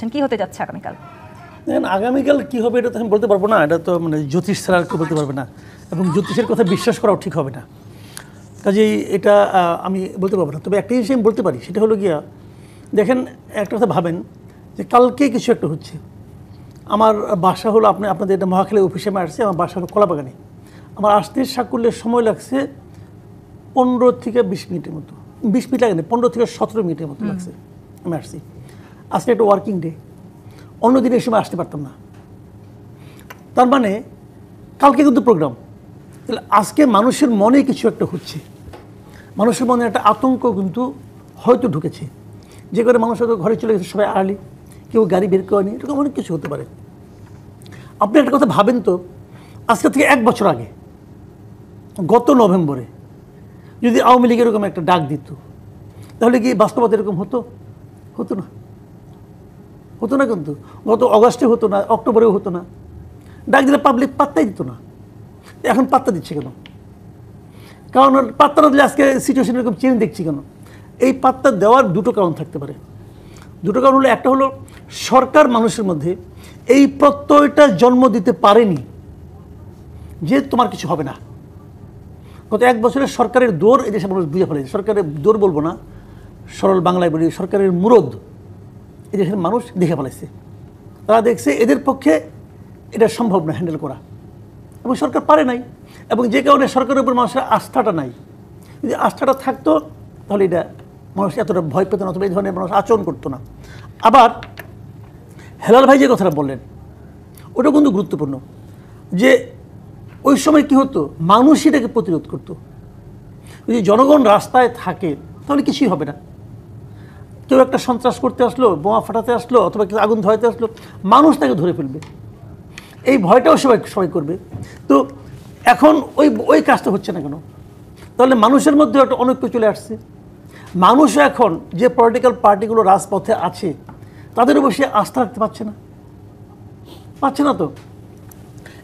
করছেন, কি হতে যাচ্ছে আগামীকাল? দেখেন আগামীকাল কী হবে এটা তো আমি বলতে পারবো না, এটা তো মানে জ্যোতিষ ছাড়া আর কেউ বলতে পারবে না, এবং জ্যোতিষের কথা বিশ্বাস করাও ঠিক হবে না, কাজেই এটা আমি বলতে পারবো না। তবে একটা জিনিস আমি বলতে পারি, সেটা হলো গিয়া দেখেন একটা কথা ভাবেন যে কালকে কিছু একটা হচ্ছে। আমার বাসা হলো আপনাদের এটা মহাখালী অফিসে আমি আসছি, আমার বাসা হলো কলাবাগানে। আমার আসতে সাকুল্যের সময় লাগছে 15 থেকে 20 মিনিটের মতো, 20 মিনিট লাগে না, 15 থেকে 17 মিনিটের মতো লাগছে আমি আসছি। আজকে একটা ওয়ার্কিং ডে, অন্য দিন এই সময় আসতে পারতাম না। তার মানে কালকে কিন্তু প্রোগ্রাম, তাহলে আজকে মানুষের মনে কিছু একটা হচ্ছে, মানুষের মনে একটা আতঙ্ক কিন্তু হয়তো ঢুকেছে, যে করে মানুষ হয়তো ঘরে চলে গেছে সবাই আর্লি, কেউ গাড়ি বের করেনি, এরকম অনেক কিছু হতে পারে। আপনি একটা কথা ভাবেন তো, আজকে থেকে 1 বছর আগে গত নভেম্বরে যদি আওয়ামী লীগ এরকম একটা ডাক দিত, তাহলে কি বাস্তবতা এরকম হতো? হতো না, হতো না। কিন্তু গত অগাস্টে হতো না, অক্টোবরেও হতো না, ডাক দিলে পাবলিক পাত্তাই দিত না। এখন পাত্তা দিচ্ছে কেন? কারণ পাত্তা না দিলে আজকে সিচুয়েশন এরকম চেঞ্জ দেখছি কেন? এই পাত্তা দেওয়ার দুটো কারণ থাকতে পারে। দুটো কারণ হলো, একটা হলো সরকার মানুষের মধ্যে এই প্রত্যয়টা জন্ম দিতে পারেনি যে তোমার কিছু হবে না। গত 1 বছরের সরকারের দৌড় এই দেশে মানুষ বুঝে ফেলেছে। সরকারের দৌড় বলবো না, সরল বাংলায় বলি, সরকারের মুরদ এই দেশের মানুষ দেখে ফেলেছে। তারা দেখছে এদের পক্ষে এটা সম্ভব না হ্যান্ডেল করা, এবং সরকার পারে নাই। এবং যে কারণে সরকারের উপর মানুষের আস্থাটা নাই। যদি আস্থাটা থাকতো তাহলে এটা মানুষ এতটা ভয় পেত না, অথবা এই ধরনের মানুষ আচরণ করতো না। আবার হেলাল ভাই যে কথাটা বললেন ওটা কিন্তু গুরুত্বপূর্ণ, যে ওই সময় কি হতো, মানুষ এটাকে প্রতিরোধ করতো। যদি জনগণ রাস্তায় থাকে তাহলে কিছুই হবে না। কেউ একটা সন্ত্রাস করতে আসলো, বোমা ফাটাতে আসলো, অথবা কেউ আগুন ধরাতে আসলো, মানুষ তাকে ধরে ফেলবে, এই ভয়টাও সবাই করবে। তো এখন ওই কাজটা হচ্ছে না কেন? তাহলে মানুষের মধ্যে একটা অনৈক্য চলে আসছে। মানুষও এখন যে পলিটিক্যাল পার্টিগুলো রাজপথে আছে তাদের উপর সে আস্থা রাখতে পারছে না তো।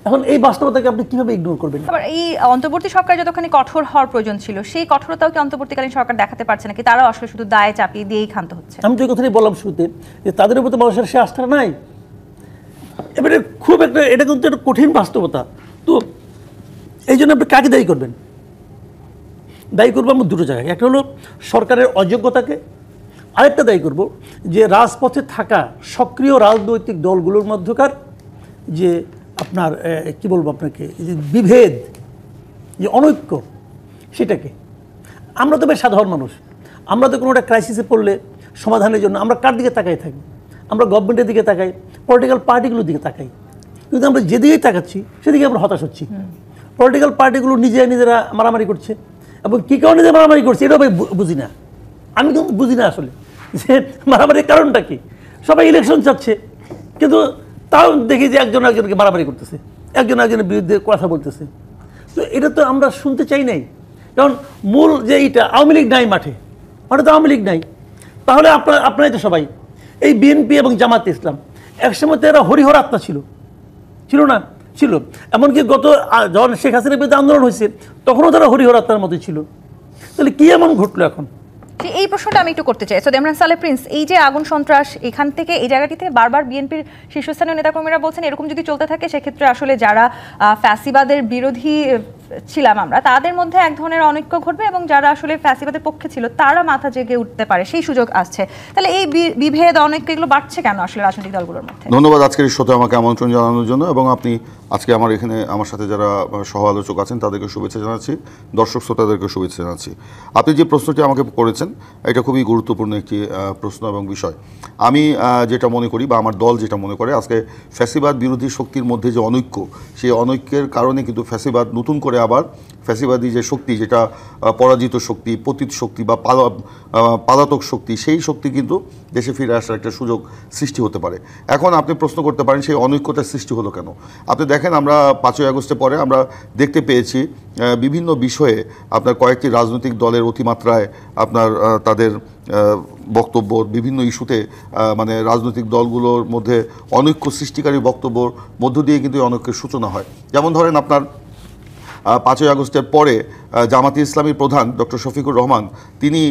এখন এই বাস্তবতাকে আপনি কিভাবে ইগনোর করবেন? আবার এই অন্তর্বর্তী সরকার যতখানি কঠোর হওয়ার প্রয়োজন ছিল, সেই কঠোরতাও কি অন্তর্বর্তীকালীন সরকার দেখাতে পারছে নাকি? তারাও আসলে শুধু দায়ে চাপিয়ে দিয়েই ক্ষান্ত হচ্ছে। আমি তো এই কথাই বললাম শুরুতে, যে তাদের উপর তো মানুষের সে আস্থা নাই। এবারে খুব একটা এটা কিন্তু একটা কঠিন বাস্তবতা। তো এই জন্য আপনি কাকে দায়ী করবেন? দায়ী করবো আমরা দুটো জায়গায়। একটা হলো সরকারের অযোগ্যতাকে, আরেকটা দায়ী করব যে রাজপথে থাকা সক্রিয় রাজনৈতিক দলগুলোর মধ্যকার যে আপনার কি বলবো আপনাকে, যে বিভেদ, যে অনৈক্য, সেটাকে। আমরা তো বেশ সাধারণ মানুষ, আমরা তো কোনো একটা ক্রাইসিসে পড়লে সমাধানের জন্য আমরা কার দিকে তাকাই থাকি? আমরা গভর্নমেন্টের দিকে তাকাই, পলিটিক্যাল পার্টিগুলোর দিকে তাকাই। কিন্তু আমরা যেদিকেই তাকাচ্ছি সেদিকে আমরা হতাশ হচ্ছি। পলিটিক্যাল পার্টিগুলো নিজেরা মারামারি করছে, এবং কী কারণে যে মারামারি করছে এটাও আমি বুঝি না। আমি কিন্তু বুঝি না আসলে যে মারামারির কারণটা কি। সবাই ইলেকশন চাচ্ছে, কিন্তু তাও দেখি যে একজনকে মারামারি করতেছে, একজনের বিরুদ্ধে কথা বলতেছে। তো এটা তো আমরা শুনতে চাই নাই। কারণ মূল যে এইটা, আওয়ামী লীগ নাই মাঠে তো আওয়ামী লীগ নাই। তাহলে আপনারাই তো সবাই, এই বিএনপি এবং জামাতে ইসলাম একসময় তো এরা হরিহর আত্মা ছিল না? ছিল। এমনকি যখন শেখ হাসিনার বিরুদ্ধে আন্দোলন হয়েছে তখনও তারা হরিহর আত্মার মতো ছিল। তাহলে কি এমন ঘটলো এখন? এই প্রশ্নটা আমি একটু করতে চাই। সো ইমরান সালেহ প্রিন্স, এই যে আগুন সন্ত্রাস, এখান থেকে এই জায়গাটিতে বারবার বিএনপির শীর্ষস্থানীয় নেতাকর্মীরা বলছেন এরকম যদি চলতে থাকে সেক্ষেত্রে আসলে যারা ফ্যাসিবাদের বিরোধী ছিলাম আমরা, তাদের মধ্যে এক ধরনের অনৈক্য ঘটবে, এবং যারা আসলে ফ্যাসিবাদের পক্ষে ছিল তারা মাথা জেগে উঠতে পারে, সেই সুযোগ আসছে। তাহলে এই বিভেদ, অনৈক্য এগুলো বাড়ছে কেন আসলে রাজনৈতিক দলগুলোর মধ্যে? ধন্যবাদ আজকের এই শোতে আমাকে আমন্ত্রণ জানানোর জন্য, এবং আপনি আজকে আমার সাথে যারা সহ আলোচক আছেন তাদেরকে শুভেচ্ছা জানাচ্ছি, দর্শক শ্রোতাদেরকে শুভেচ্ছা জানাচ্ছি। আপনি যে প্রশ্নটি আমাকে করেছেন এটা খুবই গুরুত্বপূর্ণ একটি প্রশ্ন এবং বিষয়। আমি যেটা মনে করি, বা আমার দল যেটা মনে করে, আজকে ফ্যাসিবাদ বিরোধী শক্তির মধ্যে যে অনৈক্য, সেই অনৈক্যের কারণে কিন্তু ফ্যাসিবাদ নতুন করে আবার ফ্যাসিবাদী যে শক্তি, যেটা পরাজিত শক্তি, পতিত শক্তি বা পালাতক শক্তি, সেই শক্তি কিন্তু দেশে ফিরে আসার একটা সুযোগ সৃষ্টি হতে পারে। এখন আপনি প্রশ্ন করতে পারেন সেই অনৈক্যতার সৃষ্টি হলো কেন? আপনি দেখেন, আমরা 5ই আগস্টের পরে আমরা দেখতে পেয়েছি বিভিন্ন বিষয়ে আপনার কয়েকটি রাজনৈতিক দলের অতিমাত্রায় আপনার তাদের বক্তব্য, বিভিন্ন ইস্যুতে মানে রাজনৈতিক দলগুলোর মধ্যে অনৈক্য সৃষ্টিকারী বক্তব্যর মধ্য দিয়ে কিন্তু অনৈক্যের সূচনা হয়। যেমন ধরেন, আপনার 5ই আগস্টের পরে জামাতে ইসলামীর প্রধান ডক্টর শফিকুর রহমান তিনি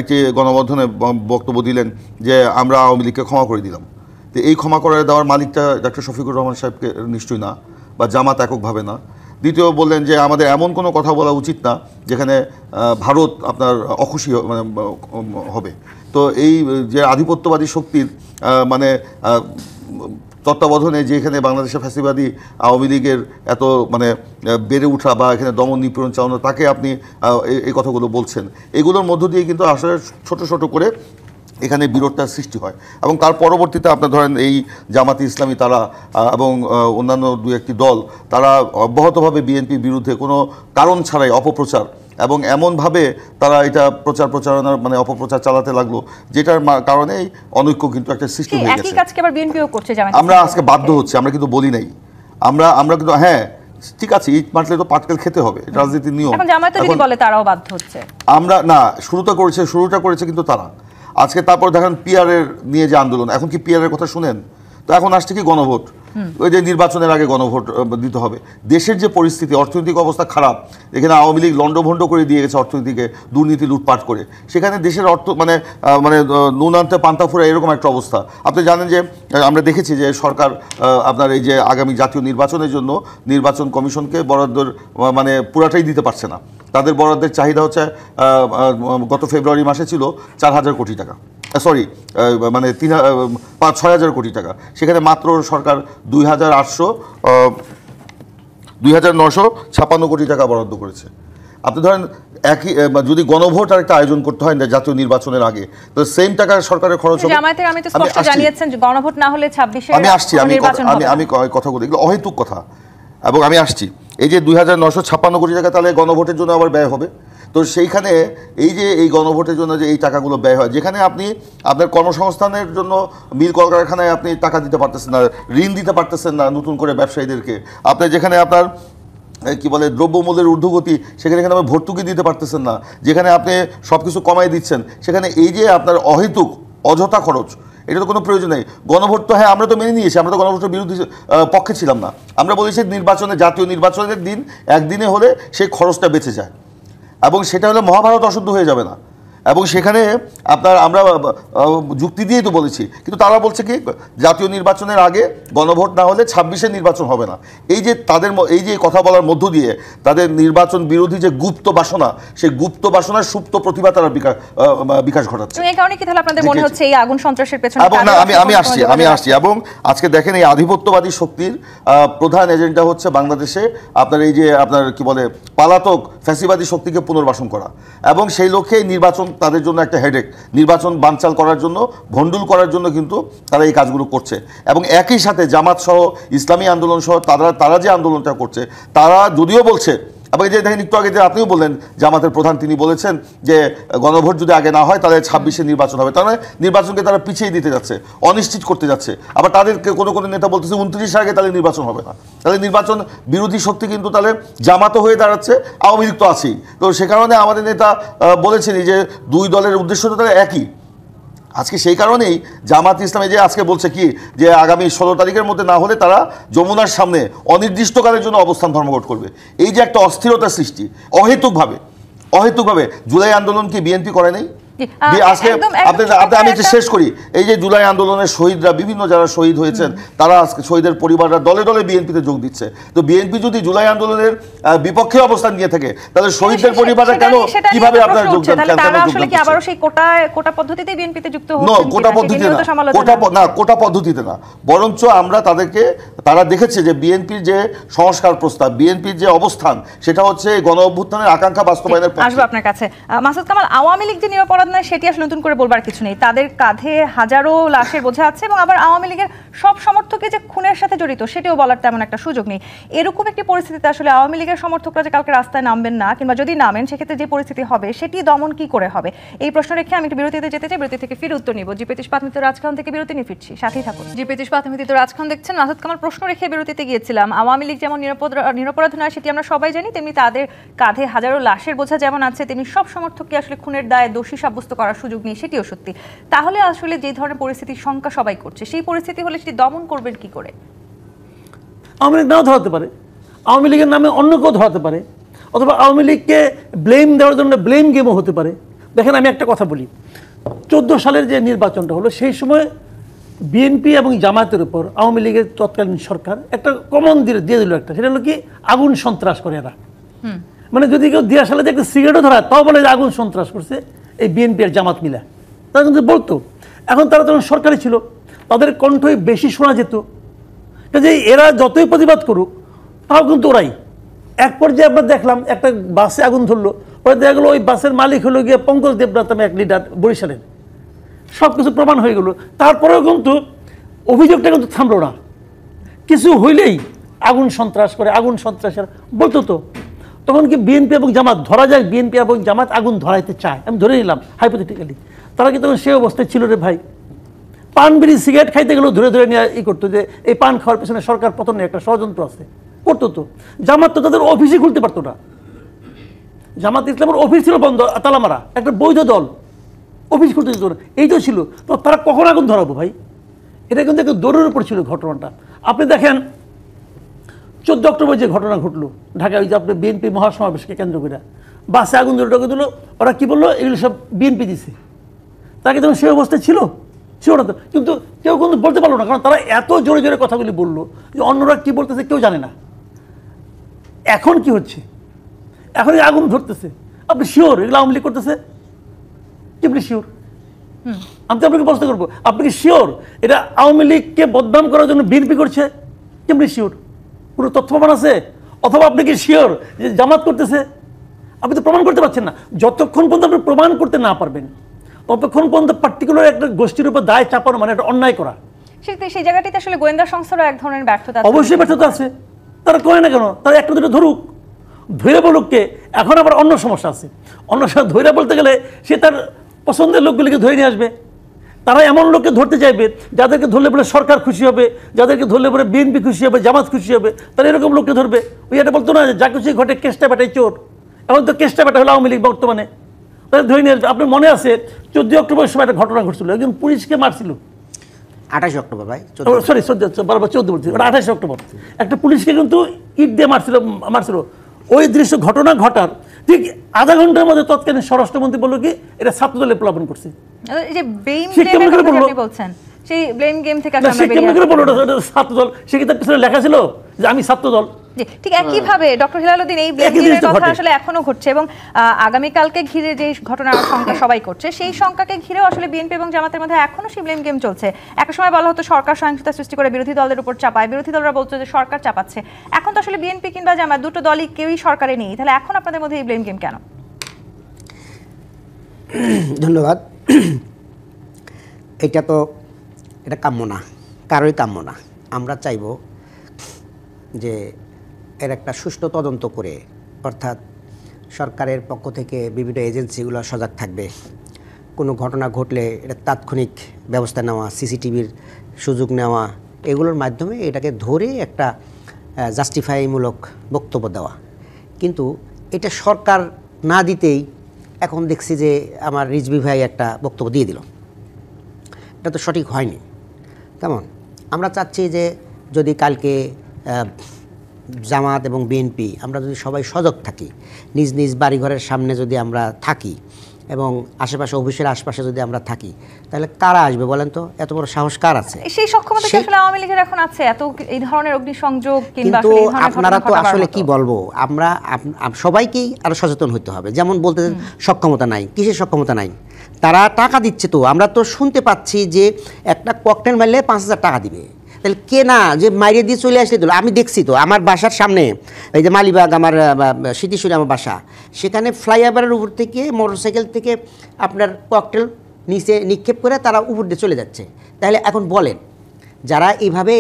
একটি গণমাধ্যমে বক্তব্য দিলেন যে আমরা আওয়ামী লীগকে ক্ষমা করে দিলাম। তো এই ক্ষমা করে দেওয়ার মালিকটা ডক্টর শফিকুর রহমান সাহেবকে নিশ্চয়ই না, বা জামাত এককভাবে না। দ্বিতীয় বললেন যে আমাদের এমন কোনো কথা বলা উচিত না যেখানে ভারত আপনার অখুশি মানে হবে। তো এই যে আধিপত্যবাদী শক্তির মানে তত্ত্বাবধানে যে এখানে বাংলাদেশের ফ্যাসিবাদী আওয়ামী লীগের এত মানে বেড়ে ওঠা বা এখানে দমন নিপীড়ন চালানো, তাকে আপনি এই কথাগুলো বলছেন, এগুলোর মধ্য দিয়ে কিন্তু আসলে ছোট ছোট করে এখানে বিরোধটার সৃষ্টি হয়। এবং তার পরবর্তীতে আপনার ধরেন এই জামাতি ইসলামী তারা এবং অন্যান্য দু একটি দল তারা অব্যাহতভাবে বিএনপির বিরুদ্ধে কোনো কারণ ছাড়াই অপপ্রচার এবং এমনভাবে তারা এটা প্রচারণার মানে অপপ্রচার চালাতে লাগলো, যেটার কারণে অনৈক্য কিন্তু একটা সৃষ্টি হয়ে গেছে। আমরা আজকে বাধ্য হচ্ছে, আমরা কিন্তু বলি নাই, আমরা কিন্তু হ্যাঁ ঠিক আছে, ইট মারলে তো পাটকেল খেতে হবে, রাজনীতির নিয়ম। আমরা না, শুরুটা করেছে কিন্তু তারা। আজকে তারপর দেখেন পিআরের নিয়ে যে আন্দোলন, এখন কি পিআরের কথা শুনেন? তো এখন আসছে কি গণভোট, ওই যে নির্বাচনের আগে গণভোট দিতে হবে। দেশের যে পরিস্থিতি, অর্থনৈতিক অবস্থা খারাপ, এখানে আওয়ামী লীগ লন্ডভন্ড করে দিয়ে গেছে অর্থনীতিকে, দুর্নীতি লুটপাট করে, সেখানে দেশের অর্থ মানে মানে নুন আনতে পান্তা ফুরা এরকম একটা অবস্থা। আপনি জানেন যে আমরা দেখেছি যে সরকার আপনার এই যে আগামী জাতীয় নির্বাচনের জন্য নির্বাচন কমিশনকে বরাদ্দর মানে পুরাটাই দিতে পারছে না। তাদের বরাদ্দের চাহিদা হচ্ছে গত ফেব্রুয়ারি মাসে ছিল 4000 কোটি টাকা, সরি মানে 6,000 কোটি টাকা, সেখানে মাত্র সরকার 2,956 কোটি টাকা বরাদ্দ করেছে। আপনি ধরেন একই যদি গণভোট আর একটা আয়োজন করতে হয় জাতীয় নির্বাচনের আগে, তো সেম টাকা সরকারের খরচ হবে। আমি কথাগুলো এগুলো অহেতুক কথা, এবং আমি আসছি এই যে 2,956 কোটি টাকা তাহলে গণভোটের জন্য আবার ব্যয় হবে। তো সেইখানে এই যে এই গণভোটের জন্য যে এই টাকাগুলো ব্যয় হয়, যেখানে আপনি আপনার কর্মসংস্থানের জন্য মিল কলকারখানায় আপনি টাকা দিতে পারতেছেন না, ঋণ দিতে পারতেছেন না নতুন করে ব্যবসায়ীদেরকে, আপনি যেখানে আপনার কি বলে দ্রব্যমূল্যের ঊর্ধ্বগতি, সেখানে আপনি ভর্তুকি দিতে পারতেছেন না, যেখানে আপনি সব কিছু কমাই দিচ্ছেন, সেখানে এই যে আপনার অহেতুক অযথা খরচ, এটা তো কোনো প্রয়োজন নেই। গণভোট তো হ্যাঁ আমরা তো মেনে নিয়েছি, আমরা তো গণভোটের বিরুদ্ধে পক্ষে ছিলাম না। আমরা বলেছি জাতীয় নির্বাচনের দিন একদিনে হলে সেই খরচটা বেঁচে যায়, এবং সেটা হলে মহাভারত অশুদ্ধ হয়ে যাবে না। এবং সেখানে আপনার আমরা যুক্তি দিয়েই তো বলেছি, কিন্তু তারা বলছে কি জাতীয় নির্বাচনের আগে গণভোট না হলে 26-এর নির্বাচন হবে না। এই যে তাদের এই যে কথা বলার মধ্য দিয়ে তাদের নির্বাচন বিরোধী যে গুপ্ত বাসনা, সেই গুপ্ত বাসনার সুপ্ত প্রতিভা তারা বিকাশ ঘটাচ্ছে। এই কারণে কি তাহলে আপনাদের মনে হচ্ছে এই আগুন সন্ত্রাসের পেছনে? এবং না, আমি আসছি এবং আজকে দেখেন এই আধিপত্যবাদী শক্তির প্রধান এজেন্ডা হচ্ছে বাংলাদেশে আপনার এই যে আপনার কি বলে পালাতক ফ্যাসিবাদী শক্তিকে পুনর্বাসন করা, এবং সেই লক্ষ্যে নির্বাচন তাদের জন্য একটা হেডেক। নির্বাচন বানচাল করার জন্য, ভণ্ডুল করার জন্য কিন্তু তারা এই কাজগুলো করছে। এবং একই সাথে জামাত সহ ইসলামী আন্দোলন সহ তারা যে আন্দোলনটা করছে, তারা যদিও বলছে, এবং এই যে দেখেন একটু আগে যে আপনিও বললেন জামাতের প্রধান, তিনি বলেছেন যে গণভোট যদি আগে না হয় তাহলে 26-এ নির্বাচন হবে, তাহলে নির্বাচনকে তারা পিছিয়ে দিতে যাচ্ছে, অনিশ্চিত করতে যাচ্ছে। আবার তাদেরকে কোনো নেতা বলতেছে 29 আগে তাহলে নির্বাচন হবে না। তাহলে নির্বাচন বিরোধী শক্তি কিন্তু তাহলে জামাতও হয়ে দাঁড়াচ্ছে, আওয়ামী লীগ তো আছেই। তো সে কারণে আমাদের নেতা বলেছেন যে দুই দলের উদ্দেশ্য তো তাহলে একই। আজকে সেই কারণেই জামাত ইসলামী যে আজকে বলছে কি যে আগামী 16 তারিখের মধ্যে না হলে তারা যমুনার সামনে অনির্দিষ্টকালের জন্য অবস্থান ধর্মঘট করবে। এই যে একটা অস্থিরতা সৃষ্টি অহেতুকভাবে, জুলাই আন্দোলন কি বিএনপি করে নাই? আজকে আমি একটু শেষ করি, এই যে জুলাই আন্দোলনের শহীদরা, বিভিন্ন যারা শহীদ হয়েছেন তারা আজকে শহীদের পরিবাররা দলে দলে বিএনপিতে যোগ দিচ্ছে। তো বিএনপি যদি জুলাই আন্দোলনের বিপক্ষে অবস্থান নিয়ে থাকে, তাহলে শহীদদের পরিবাররা কেন কিভাবে আপনার যোগদান? কোটা পদ্ধতিতে না, বরঞ্চ আমরা তারা দেখেছে যে বিএনপির যে সংস্কার প্রস্তাব, বিএনপির যে অবস্থান, সেটা হচ্ছে গণ অভ্যুত্থানের আকাঙ্ক্ষা বাস্তবায়নের পক্ষে। আসবো আপনার কাছে মাসুদ কামাল। আওয়ামী লীগ যে নিরাপরাধ নয় সেটি আসলে নতুন করে বলবার কিছু নেই, তাদের কাঁধে হাজারো লাশের বোঝা আছে, এবং আবার আওয়ামী লীগের সব সমর্থকই যে খুনের সাথে জড়িত সেটিও বলার তেমন একটা সুযোগ নেই। এরকম একটি পরিস্থিতিতে আসলে আওয়ামী লীগের সমর্থকরা যে কালকে রাস্তায় নামবেন না, কিংবা যদি নামেন সেক্ষেত্রে যে পরিস্থিতি হবে সেটি দমন কি করে হবে, এই প্রশ্ন রেখে আমি একটু বিরতিতে যেতে চাই। বিরতি থেকে ফিরে উত্তর নিব। জি-25 ইস্পাত-মিত্র রাজখান থেকে বিরতি নিয়ে ফিরছি, সাথেই থাকুন। জি-25 ইস্পাত-মিত্র রাজখান দেখছেন। মাসুদ কামাল প্রশ্ন রেখে বিরতিতে গিয়েছিলাম, আওয়ামী লীগ যেমন নিরাপরাধ নয় সেটি আমরা সবাই জানি, তেমনি তাদের কাঁধে হাজারো লাশের বোঝা যেমন আছে, তেমনি সব সমর্থককে আসলে খুনের দায়ে দোষী সাব্যস্ত করার সুযোগ নেই, সেটিও সত্যি। তাহলে আসলে যে ধরনের পরিস্থিতির শঙ্কা সবাই করছে, সেই পরিস্থিতি হলে সেটি দমন করবেন কি করে? আওয়ামী লীগ নাও ধরাতে পারে, আওয়ামী লীগের নামে অন্য কেউ ধরাতে পারে, অথবা আওয়ামী লীগকে ব্লেম দেওয়ার জন্য ব্লেম গেমও হতে পারে। দেখেন আমি একটা কথা বলি, 14 সালের যে নির্বাচনটা হলো সেই সময় বিএনপি এবং জামায়াতের উপর আওয়ামী লীগের তৎকালীন সরকার একটা কমন দিয়ে দিল একটা, সেটা হলো কি আগুন সন্ত্রাস করে এরা। মানে যদি কেউ দিয়া সালে একটা সিগারেটও ধরা তাও বলে যে আগুন সন্ত্রাস করছে এই বিএনপি আর জামাত মিলা, তারা কিন্তু বলতো। এখন তারা যখন সরকারে ছিল তাদের কণ্ঠই বেশি শোনা যেত, যে এরা যতই প্রতিবাদ করুক তাও কিন্তু ওরাই। এক পর্যায়ে আমরা দেখলাম একটা বাসে আগুন ধরলো, পরে দেখা গেলো ওই বাসের মালিক হলো গিয়ে পঙ্কজ দেবনাথ নামে এক লিডার বরিশালের। সব কিছু প্রমাণ হয়ে গেল, তারপরেও কিন্তু অভিযোগটা কিন্তু থামলো না। কিছু হইলেই আগুন সন্ত্রাস করে, আগুন সন্ত্রাসের বলতো। তো তখন কি বিএনপি এবং জামাত, ধরা যায় বিএনপি এবং জামাত আগুন ধরাইতে চায়, আমি ধরে নিলাম হাইপোথেটিক্যালি, তারা কি তখন সে অবস্থায় ছিল রে ভাই? পান বিড়ি সিগারেট খাইতে গেলেও ধরে ধরে নিয়ে করতো যে এই পান খাওয়ার পেছনে সরকার পতনের একটা ষড়যন্ত্র আছে, করতো। তো জামাত তো তাদের অফিসই খুলতে পারতো না। জামাত ইসলামের অফিস ছিল বন্ধ, তালামারা, একটা বৈধ দল, অফিস খুলতে দিত না। এই তো ছিল, তো তারা কখন আগুন ধরাবো ভাই? এটা কিন্তু একটা দৌড়ের উপর ছিল ঘটনাটা। আপনি দেখেন 14 অক্টোবর যে ঘটনা ঘটলো ঢাকায়, ওই যে আপনার বিএনপি মহাসমাবেশকে কেন্দ্র করে বাসে আগুন ধরে ঢোকে দিল, ওরা কি বললো এগুলো সব বিএনপি দিছে। তাকে তখন সে অবস্থায় ছিল না তো, কিন্তু কেউ কিন্তু বলতে পারলো না, কারণ তারা এত জোরে জোরে কথাগুলি বললো যে অন্যরা কি বলতেছে কেউ জানে না। এখন কি হচ্ছে? এখন এই আগুন ধরতেছে, আপনি শিওর এগুলো আওয়ামী লীগ করতেছে? কেমনি শিওর? আমি তো আপনাকে প্রশ্ন করবো, আপনি কি শিওর এটা আওয়ামী লীগকে বদনাম করার জন্য বিএনপি করছে? কেমনি শিওর? কোনো তথ্য প্রমাণ আছে? অথবা আপনি কি শিওর যে জামাত করতেছে? আপনি তো প্রমাণ করতে পারছেন না। যতক্ষণ পর্যন্ত আপনি প্রমাণ করতে না পারবেন ততক্ষণ পর্যন্ত পার্টিকুলার একটা গোষ্ঠীর উপর দায় চাপানো মানে একটা অন্যায় করা। সেই জায়গাটিতে আসলে গোয়েন্দা সংস্থারও এক ধরনের ব্যর্থতা, অবশ্যই ব্যর্থতা আছে। তারা করে না কেন? তারা একটা দুটো ধরুক, ধৈর্য বলুককে। এখন আবার অন্য সমস্যা আছে, অন্য সময় ধৈর্য বলতে গেলে সে তার পছন্দের লোকগুলিকে ধরে নিয়ে আসবে। তারা এমন লোককে ধরতে চাইবে যাদেরকে ধরলে বলে সরকার খুশি হবে, যাদেরকে ধরলে বলে বিএনপি খুশি হবে, জামাত খুশি হবে, তারা এরকম লোককে ধরবে। ওই এটা বলতো না যে যা খুশি ঘটে কেষ্টা বেটাই চোর। এখন তো কেষ্টা বেটা হলো আওয়ামী লীগ বর্তমানে, তারা ধরে নিয়ে আসবে। আপনার মনে আছে 14 অক্টোবর সময় একটা ঘটনা ঘটছিল, একজন পুলিশকে মারছিল। 28 অক্টোবর ভাই, সরি 14 বলছি, 28 অক্টোবর একটা পুলিশকে কিন্তু ইট দিয়ে মারছিল। ওই দৃশ্য ঘটনা ঘটার ঠিক আধা ঘন্টার মধ্যে তৎকালীন স্বরাষ্ট্রমন্ত্রী বললো কি এটা ছাত্রদলে প্লাবন করছে। এই যে ব্লেম গেমের কথা আপনি বলছেন, সেই ব্লেম গেম থেকে আসলে আমরা বেরিয়ে আসতে ছাত্রদল, সে কি তার পিছনে লেখা ছিল যে আমি ছাত্রদল? ঠিক একইভাবে ডক্টর হেলালুদ্দিন এই ব্লেম গেমের কথা আসলে এখনো ঘটছে এবং আগামীকালকে ঘিরে যে ঘটনার শঙ্কা সবাই করছে, সেই শঙ্কাকে ঘিরেও আসলে বিএনপি এবং জামাতের মধ্যে এখনো সেই ব্লেম গেম চলছে। একটা সময় বলা হতো সরকার সহিংসতা সৃষ্টি করে বিরোধী দলের উপর চাপায়, বিরোধী দলরা বলছে যে সরকার চাপাচ্ছে। এখন তো আসলে বিএনপি কিংবা জামাত দুটো দলই কেউই সরকারে নেই, তাহলে এখন আপনাদের মধ্যে এই ব্লেম গেম কেন? ধন্যবাদ। এটা কাম্য না, কারোই কাম্য না। আমরা চাইব যে এর একটা সুষ্ঠু তদন্ত করে, অর্থাৎ সরকারের পক্ষ থেকে বিভিন্ন এজেন্সিগুলো সজাগ থাকবে, কোনো ঘটনা ঘটলে এটা তাৎক্ষণিক ব্যবস্থা নেওয়া, সিসিটিভির সুযোগ নেওয়া, এগুলোর মাধ্যমে এটাকে ধরে একটা জাস্টিফাইমূলক বক্তব্য দেওয়া। কিন্তু এটা সরকার না দিতেই এখন দেখছি যে আমার রিজভী ভাই একটা বক্তব্য দিয়ে দিল, এটা তো সঠিক হয়নি। কেমন আমরা চাচ্ছি যে যদি কালকে জামাত এবং বিএনপি আমরা যদি সবাই সজাগ থাকি, নিজ নিজ বাড়িঘরের সামনে যদি আমরা থাকি এবং আশেপাশে অফিসের আশপাশে যদি আমরা থাকি, তাহলে কারা আসবে বলেন তো? এত বড় সাহস কার আছে? সেই সক্ষমতা কি আসলে আওয়ামী লীগের এখন আছে? এত এই ধরনের অগ্নিসংযোগ কিংবা কিন্তু আপনারা তো আসলে কি বলবো, আমরা সবাইকেই আরো সচেতন হতে হবে। যেমন বলতে সক্ষমতা নাই, কিসের সক্ষমতা নাই? তারা টাকা দিচ্ছে, তো আমরা তো শুনতে পাচ্ছি যে একটা ককটেল মারলে 5,000 টাকা দিবে। তাহলে কে না যে মাইরে দিয়ে চলে আসলে দিল? আমি দেখছি তো আমার বাসার সামনে, এই যে মালিবাগ আমার স্মৃতিশরী আমার বাসা, সেখানে ফ্লাইওভারের উপর থেকে মোটরসাইকেল থেকে আপনার ককটেল নিচে নিক্ষেপ করে তারা উপর দিয়ে চলে যাচ্ছে। তাহলে এখন বলেন, যারা এইভাবে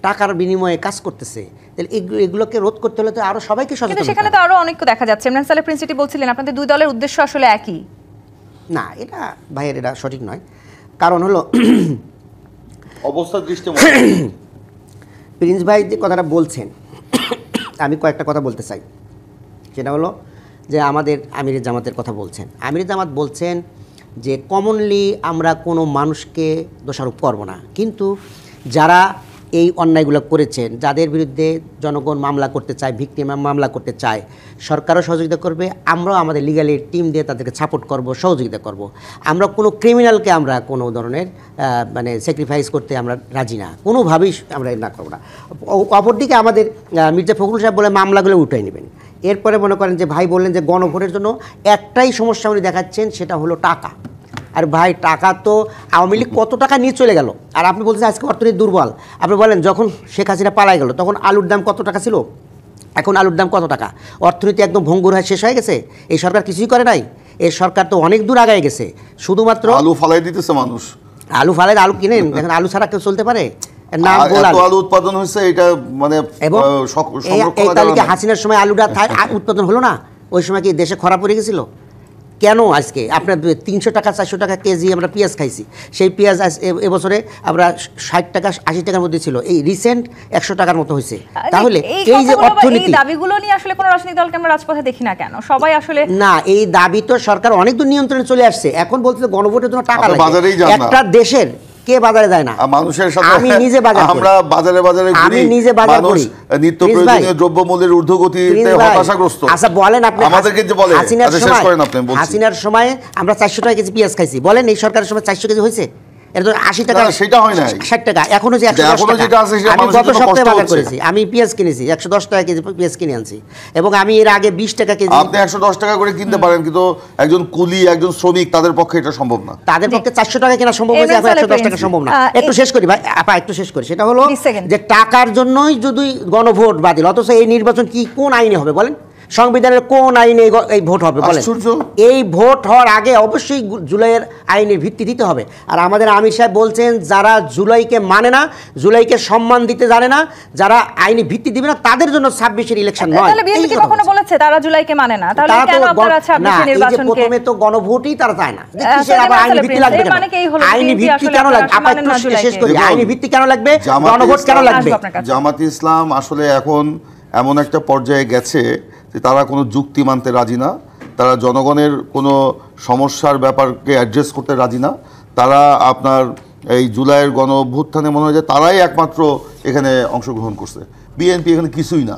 টাকার বিনিময়ে কাজ করতেছে, তাহলে এগুলোকে রোধ করতে হলে তো আরো সবাইকে সচেতন। কিন্তু সেখানে তো আরো অনেক দেখা যাচ্ছে। ইমরান সালেহ প্রিন্সিটি বলছিলেন আপনাদের দুই দলের উদ্দেশ্য আসলে একই। না, এটা ভাইয়ের এটা সঠিক নয়। কারণ হলো অবস্থার দৃষ্টি প্রিন্স ভাই যে কথাটা বলছেন, আমি কয়েকটা কথা বলতে চাই। সেটা হলো যে আমাদের আমিরে জামাতের কথা বলছেন। আমিরে জামাত বলছেন যে কমনলি আমরা কোনো মানুষকে দোষারোপ করব না, কিন্তু যারা এই অন্যায়গুলো করেছেন, যাদের বিরুদ্ধে জনগণ মামলা করতে চায়, ভিকটিম মামলা করতে চায়, সরকারও সহযোগিতা করবে, আমরাও আমাদের লিগালি টিম দিয়ে তাদেরকে সাপোর্ট করব, সহযোগিতা করব। আমরা কোনো ক্রিমিনালকে আমরা কোনো ধরনের মানে স্যাক্রিফাইস করতে আমরা রাজি না, কোনোভাবেই আমরা না করবো না। অপরদিকে আমাদের মির্জা ফখরুল সাহেব বলে মামলাগুলো উঠাই নেবেন। এরপরে মনে করেন যে ভাই বললেন যে গণভোটের জন্য একটাই সমস্যা উনি দেখাচ্ছেন, সেটা হলো টাকা। আর ভাই টাকা তো আওয়ামী লীগ কত টাকা নিয়ে চলে গেল, আর আপনি বলছেন আজকে অর্থনীতি দুর্বল। আপনি বলেন যখন শেখ হাসিনা পালাই গেল তখন আলুর দাম কত টাকা ছিল, এখন আলুর দাম কত টাকা? অর্থনীতি একদম ভঙ্গুর হয়ে শেষ হয়ে গেছে। এই সরকার কিছুই করে নাই, এই সরকার তো অনেক দূর আগায় গেছে। শুধুমাত্র আলু ফালাই দিতেছে মানুষ, আলু ফালাই আলু কিনেন, দেখেন আলু ছাড়া কেউ চলতে পারে? নাম এত আলু উৎপাদন হয়েছে, এটা মানে এবং এই তালিকা হাসিনার সময় আলুটা উৎপাদন হলো না, ওই সময় কি দেশে খরা পড়ে গেছিল? কেন আজকে আপনার 300 টাকা 400 টাকা কেজি আমরা পেঁয়াজ খাইছি, সেই পেঁয়াজ এবছরে আমরা 60 টাকা 80 টাকার মধ্যে ছিল, এই রিসেন্ট 100 টাকার মতো হয়েছে। তাহলে এই যে অর্থনীতি, এই দাবিগুলো নিয়ে আসলে কোনো রাজনৈতিক দলকে আমরা রাজপথে দেখি না কেন? সবাই আসলে না, এই দাবি তো সরকার অনেক দূর নিয়ন্ত্রণে চলে আসছে। এখন বলতে গণভোটের জন্য টাকা লাগে, একটা দেশের কে বাজারে যায় না? মানুষের সাথে আমি নিজে বাজার করি, আমরা বাজারে বাজারে ঘুরি, আমি নিজে বাজার করি, নিত্য প্রয়োজনীয় দ্রব্যমূল্যের ঊর্ধ্বগতিতে হতাশাগ্রস্ত। আচ্ছা বলেন আপনি, আমাদেরকে যে বলে হাসিনার সময় আমরা 400 টাকা কেজি পেঁয়াজ খাইছি, বলেন এই সরকারের সময় 400 কেজি হয়েছে? এটা তো 80 টাকা, সেটা হয় না, 60 টাকা, এখন হচ্ছে 110 টাকা। আমি গত সপ্তাহে বাজার করেছি, আমি পেঁয়াজ কিনেছি 110 টাকা কেজি পেঁয়াজ কিনে আনছি, এবং আমি এর আগে 20 টাকা কেজি। আপনি 110 টাকা করে কিনতে পারেন, কিন্তু একজন কুলি, একজন শ্রমিক, তাদের পক্ষে এটা সম্ভব না। তাদের পক্ষে 400 টাকা কেনা সম্ভব হয়েছে, এখন 110 টাকা সম্ভব না। একটু শেষ করি ভাই, আপা একটু শেষ করি। সেটা হলো যে টাকার জন্যই যদি গণভোট বাতিল, অথচ এই নির্বাচন কি কোন আইনে হবে বলেন? সংবিধানের কোন আইনে এই ভোট হবে বলেন? এই ভোট হওয়ার আগে অবশ্যই জুলাইয়ের আইনের ভিত্তি দিতে হবে। আর আমাদের আমির সাহেব বলছেন যারা জুলাইকে মানে না, জুলাইকে সম্মান দিতে জানে না, যারা আইনি ভিত্তি দিবে না, তাদের জন্য 26-এর ইলেকশন নয়। তাহলে বিএনপি কি কখনো বলেছে তারা জুলাইকে মানে না? তাহলে কেন আপনারা 26 নির্বাচনকে? প্রথমে তো গণভোটই তারা চায় না, কিসের আবার আইনি ভিত্তি লাগবে? আইনি ভিত্তি কেন লাগবে? আপা একটু শেষ করি, আইনি ভিত্তি কেন লাগবে, গণভোট কেন লাগবে? জামাত ইসলাম আসলে এখন এমন একটা পর্যায়ে গেছে যে তারা কোনো যুক্তি মানতে রাজি না, তারা জনগণের কোনো সমস্যার ব্যাপারকে অ্যাড্রেস করতে রাজি না। তারা আপনার এই জুলাইয়ের গণ অভ্যুত্থানে মনে হয় যে তারাই একমাত্র এখানে অংশগ্রহণ করছে, বিএনপি এখানে কিছুই না।